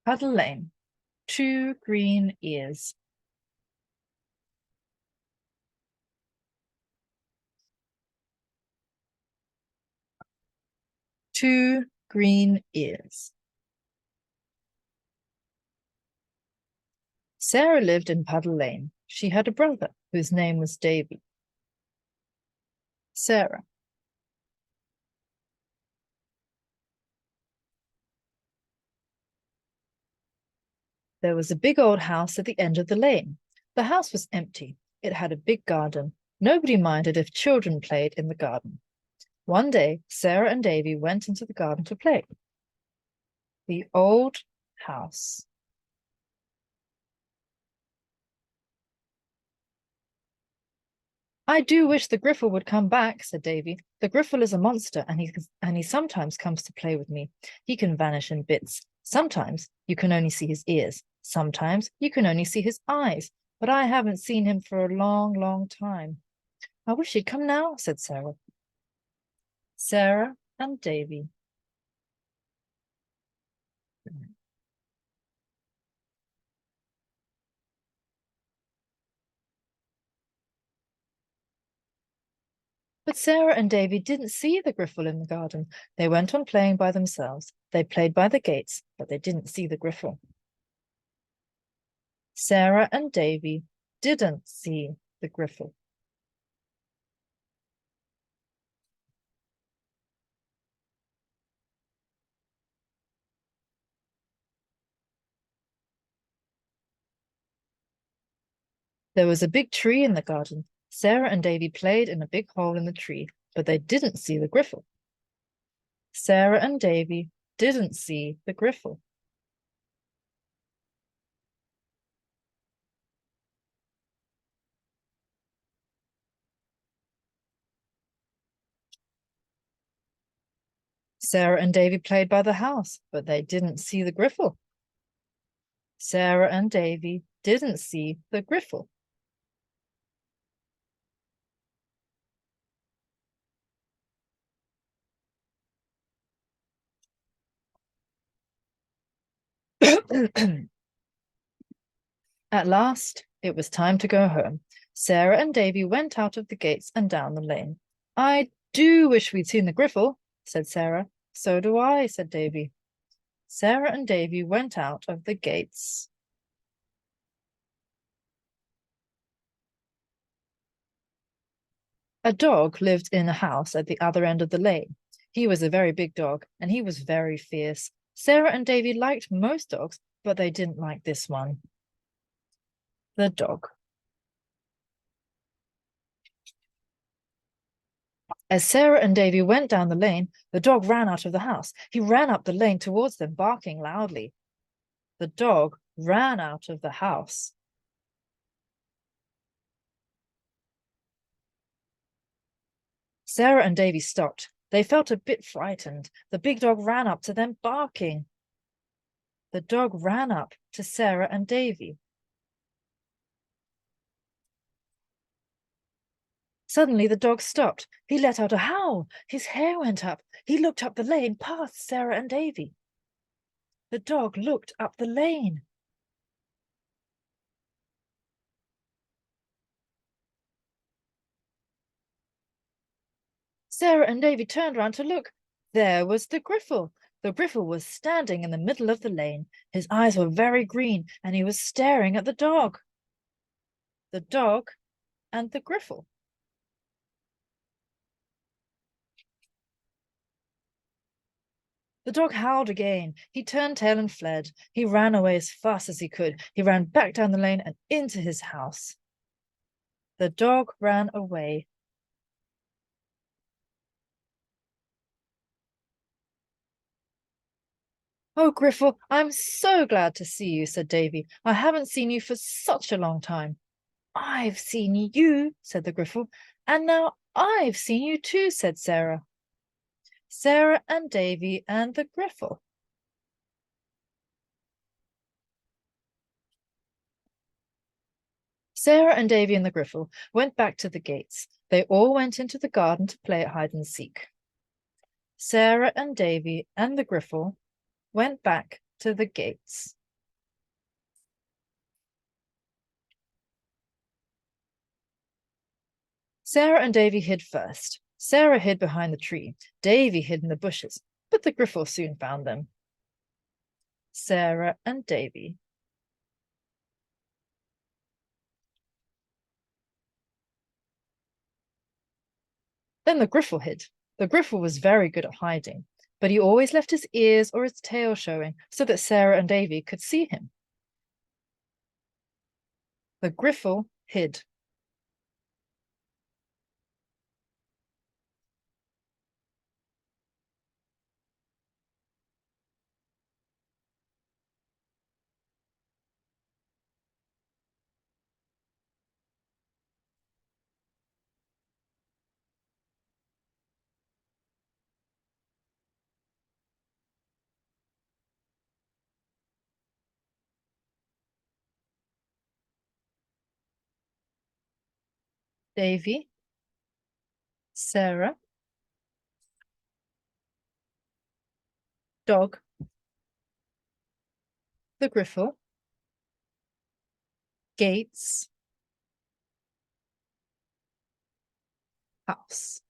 Puddle Lane. 2 green ears. Two green ears. Sarah lived in Puddle Lane. She had a brother whose name was Davy. Sarah. There was a big old house at the end of the lane. The house was empty. It had a big garden. Nobody minded if children played in the garden. One day, Sarah and Davy went into the garden to play. The old house. I do wish the Griffle would come back, said Davy. The Griffle is a monster, and he sometimes comes to play with me. He can vanish in bits. Sometimes you can only see his ears. Sometimes you can only see his eyes. But I haven't seen him for a long, long time. I wish he'd come now, said Sarah. Sarah and Davy. But Sarah and Davy didn't see the Griffle in the garden. They went on playing by themselves. They played by the gates, but they didn't see the Griffle. Sarah and Davy didn't see the Griffle. There was a big tree in the garden. Sarah and Davy played in a big hole in the tree, but they didn't see the Griffle. Sarah and Davy didn't see the Griffle. Sarah and Davy played by the house, but they didn't see the Griffle. Sarah and Davy didn't see the Griffle. At last, it was time to go home. Sarah and Davy went out of the gates and down the lane. I do wish we'd seen the Griffle, said Sarah. So do I, said Davy. Sarah and Davy went out of the gates. A dog lived in a house at the other end of the lane. He was a very big dog, and he was very fierce. Sarah and Davy liked most dogs, but they didn't like this one. The dog. As Sarah and Davy went down the lane, the dog ran out of the house. He ran up the lane towards them, barking loudly. The dog ran out of the house. Sarah and Davy stopped. They felt a bit frightened. The big dog ran up to them, barking. The dog ran up to Sarah and Davy. Suddenly the dog stopped. He let out a howl. His hair went up. He looked up the lane past Sarah and Davy. The dog looked up the lane. Sarah and Davy turned round to look. There was the Griffle. The Griffle was standing in the middle of the lane. His eyes were very green, and he was staring at the dog. The dog and the Griffle. The dog howled again. He turned tail and fled. He ran away as fast as he could. He ran back down the lane and into his house. The dog ran away. Oh, Griffle, I'm so glad to see you, said Davy. I haven't seen you for such a long time. I've seen you, said the Griffle, and now I've seen you too, said Sarah. Sarah and Davy and the Griffle. Sarah and Davy and the Griffle went back to the gates. They all went into the garden to play at hide and seek. Sarah and Davy and the Griffle went back to the gates. Sarah and Davy hid first. Sarah hid behind the tree. Davy hid in the bushes, but the Griffle soon found them. Sarah and Davy. Then the Griffle hid. The Griffle was very good at hiding, but he always left his ears or his tail showing so that Sarah and Davy could see him. The Griffle hid. Davy, Sarah, dog, the Griffle, gates, house.